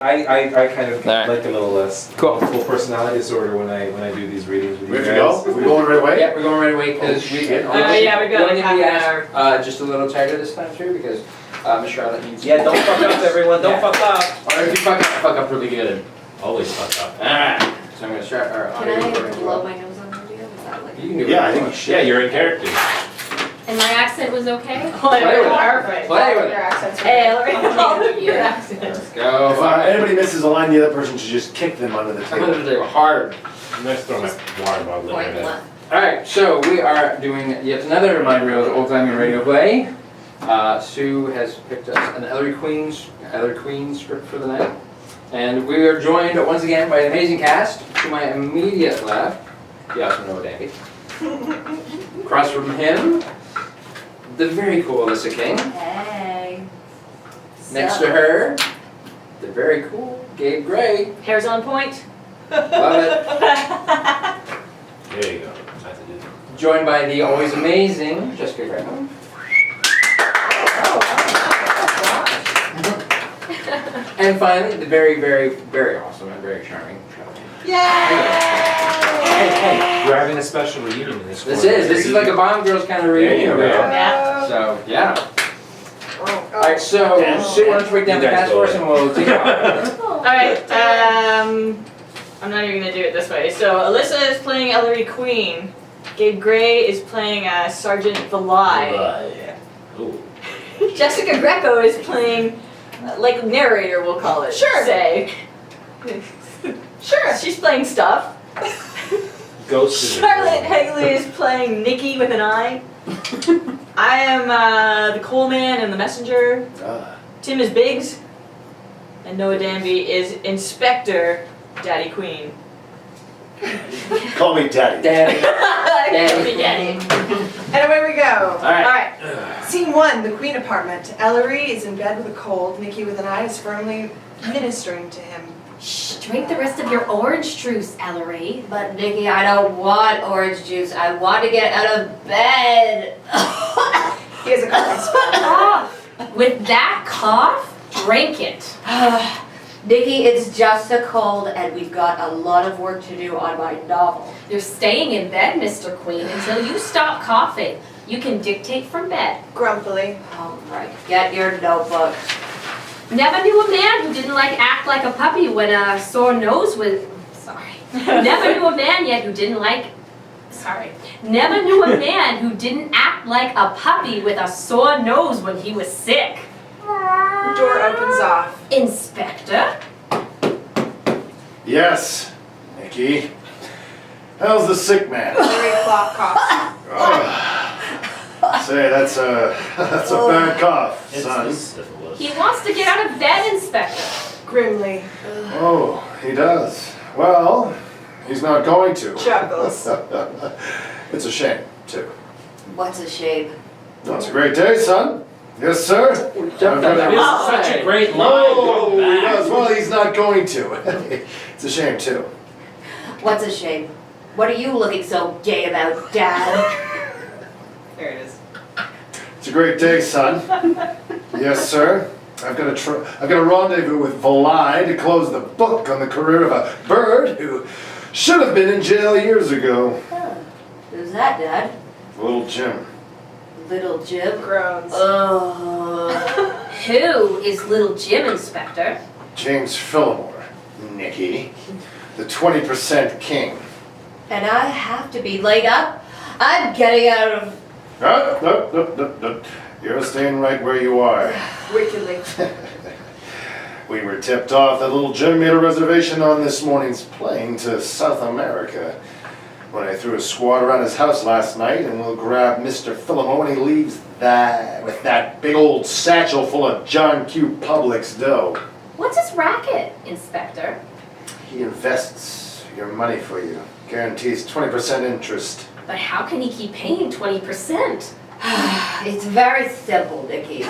I kind of like a little less full personality disorder when I do these readings with you guys. Are we going right away? Yeah, we're going right away because we're going half an hour. Just a little tighter this time too because Miss Charlotte needs. Yeah, don't fuck up, everyone. Don't fuck up. Or if you fuck up really good. Always fuck up. Alright. So I'm gonna start our Can I blow my nose on video? Is that like... You can do it. Yeah, I think you should. Yeah, you're in character. And my accent was okay? Play with it. Perfect. Play with it. Your accent's Hey, Ellery. Your accent. Let's go. If anybody misses a line, the other person should just kick them under the I'm gonna table. do it hard. I'm gonna throw my water bottle in Point there. left. Alright, so we are doing yet another reminder reel of Ole Timey radio play. Sue has picked us an Ellery Queen script for the night. And we are joined once again by an amazing cast. To my immediate left, you also know Danby. Across from him, the very cool Alyssa King. Hey. Next to her, the very cool Gabe Grey. Hair's on point. Love it. There you go. That's it. Joined by the always amazing Jessica Grecco. And finally, the very, very, very awesome and very charming Charlote. Hey, we're having a special reunion in this This is like a Bomb Girls kind of reunion. There you go. Yeah. So, yeah. Alright, so, Sue, why don't you break down the cast for us and we'll take it off. Alright, I'm not even gonna do it this way. So Alyssa is playing Ellery Queen. Gabe Grey is playing Sergeant Valai. Ooh. Jessica Grecco is playing, like narrator we'll call it. Sure. Say. Sure. She's playing stuff. Ghost is Charlotte Hegele is playing Nikki with an I. I am the coal man and the messenger. Tim is Biggs. And Noah Danby is Inspector Daddy Queen. Call me Daddy. Daddy. Daddy. And away we go. Alright. Scene 1, the Queen apartment. Ellery is in bed with a cold. Nikki with an eye is firmly ministering to him. Shh, drink the rest of your orange juice, Ellery. But Nikki, I don't want orange juice. I want to get out of bed. He has a cough. Ah, with that cough, drink it. Nikki, it's just a cold and we've got a lot of work to do on my novel. You're staying in bed, Mr. Queen, until you stop coughing. You can dictate from bed. Grumpily. All right, get your notebook. Never knew a man who didn't act like a puppy when a sore nose was... Sorry. Never knew a man yet who didn't Sorry. Never knew a man who didn't act like a puppy with a sore nose when he was sick. The door opens off. Inspector? Yes, Nikki. How's the sick man? Ellery coughs. Say, that's a bad cough, It's son. the syphilis. He wants to get out of bed, Inspector. Grimly. Oh, he does. Well, he's not going to. Chuckles. It's a shame, too. What's a shame? No, it's a great day, son. Yes, sir. That is such a great line. Oh, Go he back. does. Well, he's not going to. It's a shame, too. What's a shame? What are you looking so gay about, Dad? There it is. It's a great day, son. Yes, sir. I've got a rendezvous with Valai to close the book on the career of a bird who should have been in jail years ago. Oh, who's that, Dad? Little Jim. Little Jim? Groans. Who is little Jim, Inspector? James Fillmore. Nikki. The 20% king. And I have to be laid up? I'm getting out of... No. You're staying right where you are. Wickedly. We were tipped off that little Jim made a reservation on this morning's plane to South America. When I threw a squad around his house last night, and we'll grab Mr. Fillmore when he leaves with that big old satchel full of John Q. Public's dough. What's his racket, Inspector? He invests your money for you. Guarantees 20% interest. But how can he keep paying 20%? It's very simple, Nikki.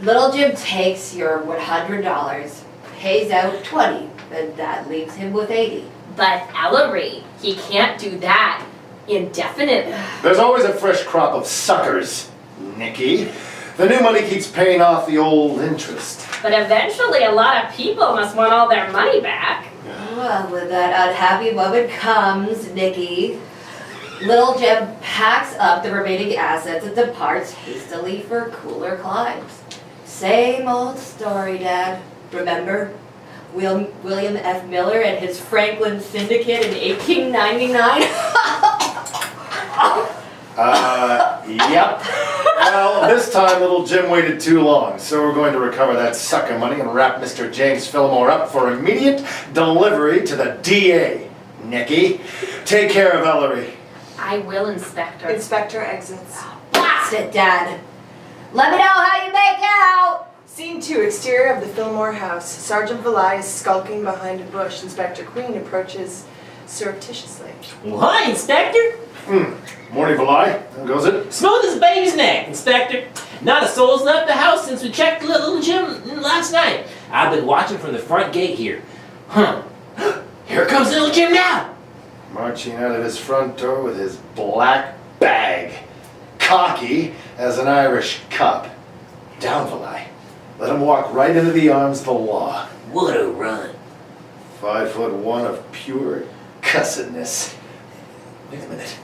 Little Jim takes your $100, pays out 20, and that leaves him with 80. But Ellery, he can't do that indefinitely. There's always a fresh crop of suckers, Nikki. The new money keeps paying off the old interest. But eventually a lot of people must want all their money back. Well, when that unhappy moment comes, Nikki, Little Jim packs up the remaining assets and departs hastily for cooler climes. Same old story, Dad. Remember? William F. Miller and his Franklin Syndicate in 1899? Yep. Well, this time little Jim waited too long, so we're going to recover that sucker money and wrap Mr. James Fillmore up for immediate delivery to the DA. Nicky, take care of Ellery. I will, Inspector. Inspector exits. Blast it, Dad! Let me know how you make out! Scene 2, exterior of the Fillmore house. Sergeant Valai is skulking behind a bush. Inspector Queen approaches surreptitiously. Well, hi, Inspector. Morning, Valai. How goes it? Smooth as a baby's neck, Inspector. Not a soul's left the house since we checked little Jim last night. I've been watching from the front gate here. Huh. Here comes little Jim now. Marching out of his front door with his black bag. Cocky as an Irish cop. Down, Valai. Let him walk right into the arms of the law. What a run. 5'1" of pure cussedness. Wait a minute.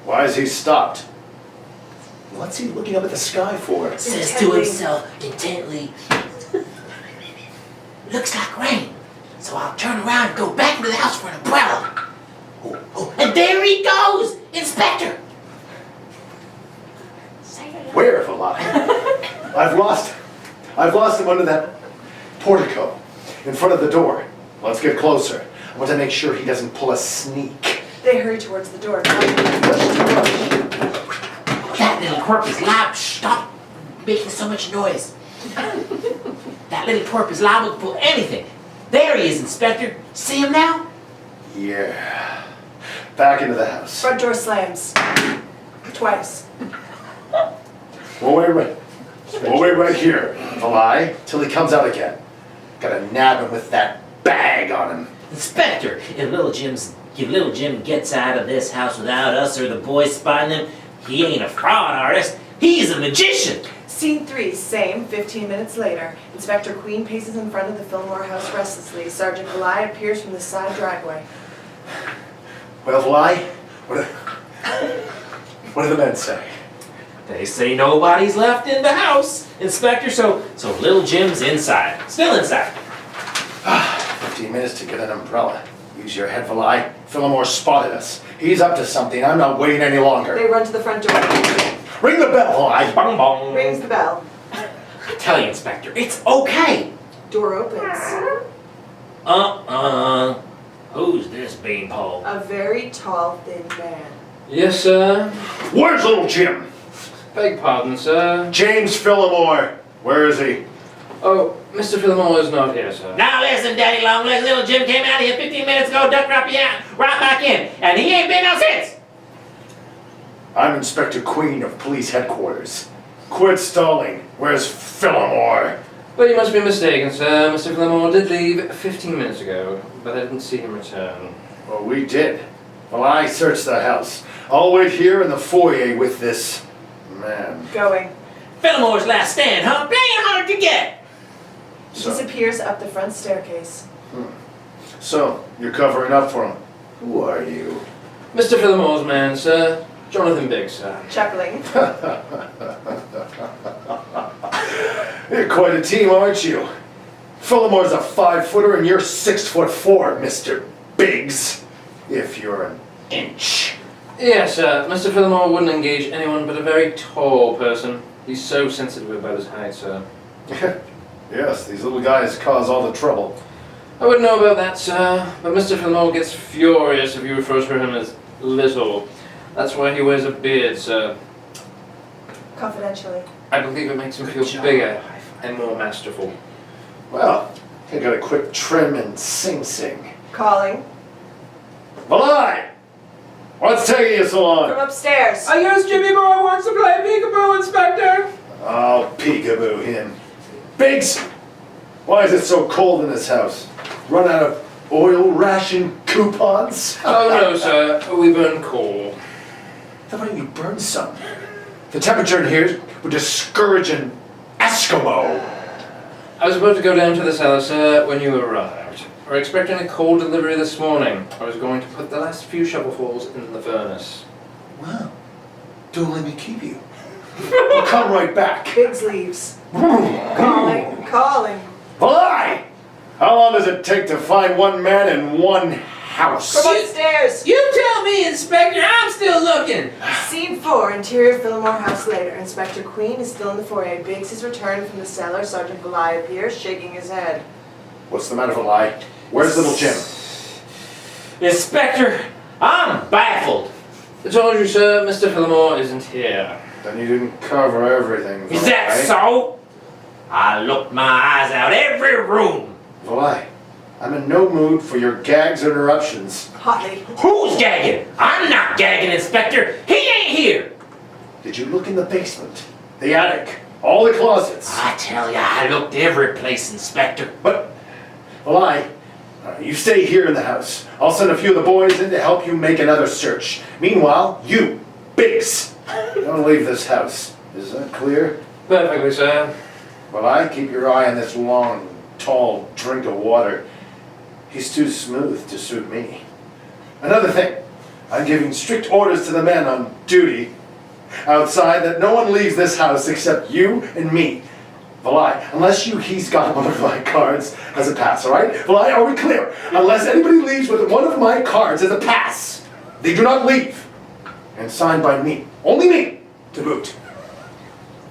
Why is he stopped? What's he looking up at the sky for? Says to himself intently, looks like rain. So I'll turn around and go back into the house for an umbrella. Oh, and there he goes, Inspector. Where, Valai? I've lost him under that portico in front of the door. Let's get closer. I want to make sure he doesn't pull a sneak. They hurry towards the door. Push to push. That little twerp is liable. Stop making so much noise. That little twerp is liable to pull anything. There he is, Inspector. See him now? Yeah. Back into the house. Front door slams. Twice. We'll wait right here, Valai, till he comes out again. Gotta nab him with that bag on him. Inspector, if little Jim gets out of this house without us or the boys spotting him, he ain't a fraud artist. He's a magician. Scene 3, same, 15 minutes later. Inspector Queen paces in front of the Fillmore house restlessly. Sergeant Valai appears from the side driveway. Well, Valai, what do the men say? They say nobody's left in the house, Inspector, so little Jim's inside. Still inside. 15 minutes to get an umbrella. Use your head, Valai. Fillmore spotted us. He's up to something. I'm not waiting any longer. They run to the front door. Ring the bell, Valai. Bong bong. Rings the bell. I tell you, Inspector, it's okay. Door opens. Who's this beanpole? A very tall, thin man. Yes, sir. Where's little Jim? Beg pardon, sir. James Fillmore. Where is he? Oh, Mr. Fillmore is not here, sir. Now listen, Daddy Longlegs, little Jim came out of here 15 minutes ago, ducked right back in, and he ain't been out since. I'm Inspector Queen of Police Headquarters. Quit stalling. Where's Fillmore? But you must be mistaken, sir. Mr. Fillmore did leave 15 minutes ago, but I didn't see him return. Well, we did. Well, I searched the house. I'll wait here in the foyer with this man. Going. Fillmore's last stand, huh? Playing hard to get. Disappears up the front staircase. So, you're covering up for him. Who are you? Mr. Fillmore's man, sir. Jonathan Biggs, sir. Chuckling. You're quite a team, aren't you? Fillmore's a 5-footer and you're 6'4", Mr. Biggs. If you're an inch. Yes, sir. Mr. Fillmore wouldn't engage anyone but a very tall person. He's so sensitive about his height, sir. Yes, these little guys cause all the trouble. I wouldn't know about that, sir, but Mr. Fillmore gets furious if you refer to him as little. That's why he wears a beard, sir. Confidentially. I believe it makes him feel bigger and more masterful. Well, you gotta quit trim and sing. Calling. Valai! What's taking you so long? From upstairs. I guess Jimmy Boy wants to play peekaboo, Inspector. I'll peekaboo him. Biggs! Why is it so cold in this house? Run out of oil ration coupons? Oh no, sir. We burn coal. How about you burn some? The temperature in here would discourage an Eskimo. I was about to go down to the cellar, sir, when you arrived. We're expecting a coal delivery this morning. I was going to put the last few shovelfuls in the furnace. Well, don't let me keep you. I'll come right back. Biggs leaves. Calling. Fly! How long does it take to find one man in one house? From upstairs. You tell me, Inspector, I'm still looking. Scene 4, interior Fillmore House later. Inspector Queen is still in the foyer. Biggs has returned from the cellar. Sergeant Belay appears, shaking his head. What's the matter, Belay? Where's little Jim? Inspector, I'm baffled. I told you, sir, Mr. Fillmore isn't here. Then you didn't cover everything. Is that so? I looked my eyes out every room. Belay, I'm in no mood for your gags or interruptions. Hotly. Who's gagging? I'm not gagging, Inspector. He ain't here. Did you look in the basement, the attic, all the closets? I tell ya, I looked every place, Inspector. But, Belay, you stay here in the house. I'll send a few of the boys in to help you make another search. Meanwhile, you, Biggs, don't leave this house. Is that clear? Perfectly, sir. Belay, keep your eye on this long, tall drink of water. He's too smooth to suit me. Another thing, I'm giving strict orders to the men on duty outside that no one leaves this house except you and me. Belay, unless he's got one of my cards as a pass, all right? Belay, are we clear? Unless anybody leaves with one of my cards as a pass, they do not leave. And signed by me. Only me, to boot.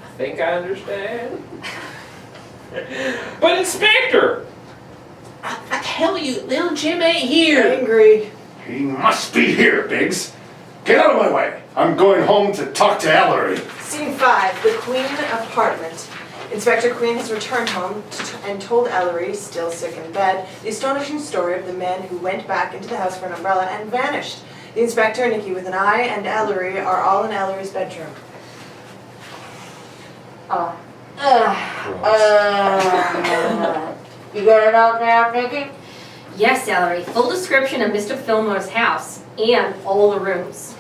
I think I understand. But Inspector, I tell you, little Jim ain't here. Angry. He must be here, Biggs. Get out of my way. I'm going home to talk to Ellery. Scene 5, the Queen apartment. Inspector Queen has returned home and told Ellery, still sick in bed, the astonishing story of the man who went back into the house for an umbrella and vanished. The inspector, Nicky with an eye, and Ellery are all in Ellery's bedroom. You got it all down, Nicky? Yes, Ellery. Full description of Mr. Fillmore's house and all the rooms.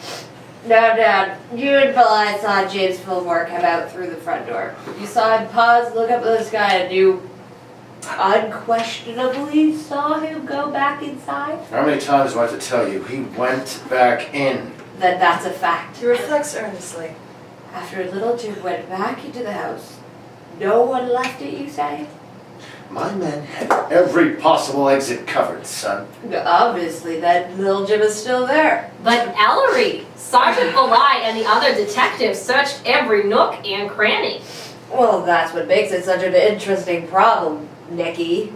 No, Dad. You and Belay saw James Fillmore come out through the front door. You saw him pause, look up at the sky, and you unquestionably saw him go back inside? How many times do I have to tell you? He went back in. Then that's a fact. He reflects earnestly. After little Jim went back into the house, no one left it, you say? My men had every possible exit covered, son. Obviously, that little Jim is still there. But Ellery, Sergeant Belay and the other detectives searched every nook and cranny. Well, that's what makes it such an interesting problem, Nicky.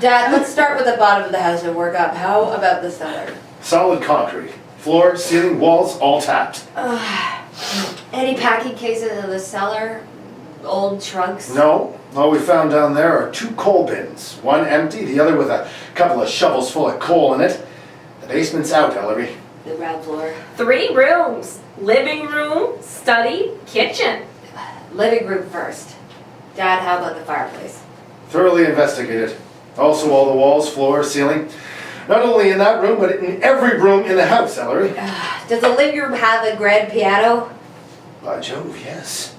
Dad, let's start with the bottom of the house and work up. How about the cellar? Solid concrete. Floor, ceiling, walls, all tapped. Any packing cases in the cellar? Old trunks? No. All we found down there are 2 coal bins. One empty, the other with a couple of shovels full of coal in it. The basement's out, Ellery. The ground floor. 3 rooms. Living room, study, kitchen. Living room first. Dad, how about the fireplace? Thoroughly investigated. Also all the walls, floor, ceiling. Not only in that room, but in every room in the house, Ellery. Does the living room have a grand piano? By Jove, yes.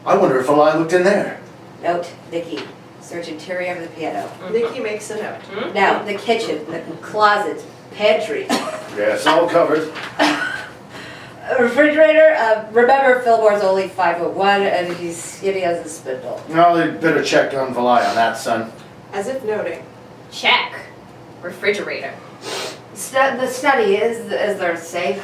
I wonder if Eli looked in there. Note, Nicky. Search interior of the piano. Nicky makes a note. Now, the kitchen, the closet, pantry. Yes, all covered. Refrigerator, remember Fillmore's only 5'1" and he's skinny as a spindle. Well, you'd better check on Vilay on that, son. As if noting. Check. Refrigerator. The study is there a safe?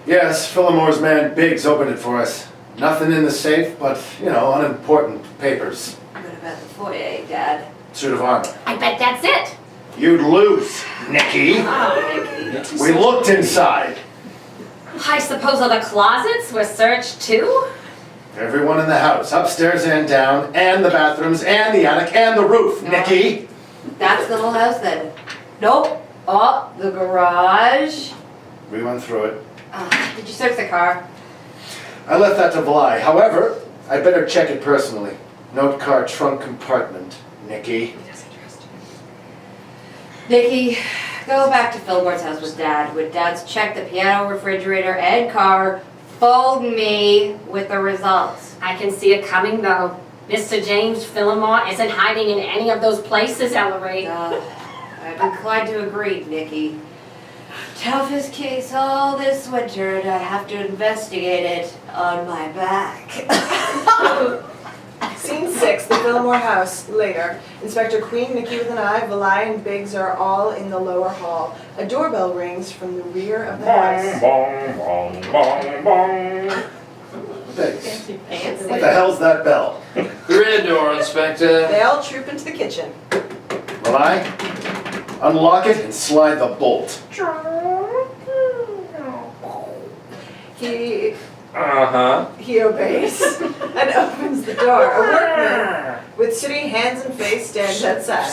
Yes, Philimore's man Biggs opened it for us. Nothing in the safe, but, unimportant papers. What about the foyer, Dad? Suit of armor. I bet that's it. You'd lose, Nicky. Oh, Nicky. We looked inside. I suppose other closets were searched too? Everyone in the house, upstairs and down, and the bathrooms, and the attic, and the roof, Nicky. That's the whole house then? Nope. Oh, the garage. We went through it. Did you search the car? I left that to Vilay. However, I better check it personally. Note car trunk compartment, Nicky. Nicky, go back to Fillmore's house with Dad. When Dad's checked the piano, refrigerator, and car Phone me with the results. I can see it coming though. Mr. James Fillmore isn't hiding in any of those places, Ellery. I'm inclined to agree, Nikki. Toughest case all this winter, and I have to investigate it on my back. Scene 6, the Fillmore house. Later, Inspector Queen, Nikki with an eye, Valai, and Biggs are all in the lower hall. A doorbell rings from the rear of the house. Bong, bong, bong, bong. Biggs, Fancy. what the hell's that bell? The rear door, Inspector. They all troop into the kitchen. Will I? Unlock it and slide the bolt. He obeys and opens the door. A workman with sooty hands and face stands outside.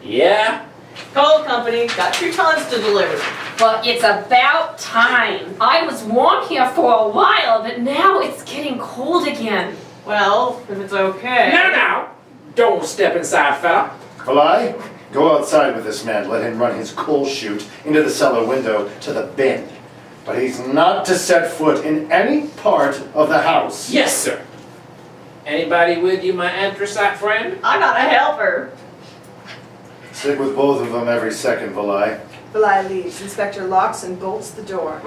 Yeah? Coal company, got 2 tons to deliver. Well, it's about time. I was warm here for a while, but now it's getting cold again. Well, if it's okay. No. Don't step inside, fella. Will I? Go outside with this man. Let him run his coal chute into the cellar window to the bin. But he's not to set foot in any part of the house. Yes, sir. Anybody with you, my anthracite friend? I got a helper. Stick with both of them every second, Valai. Valai leaves. Inspector locks and bolts the door.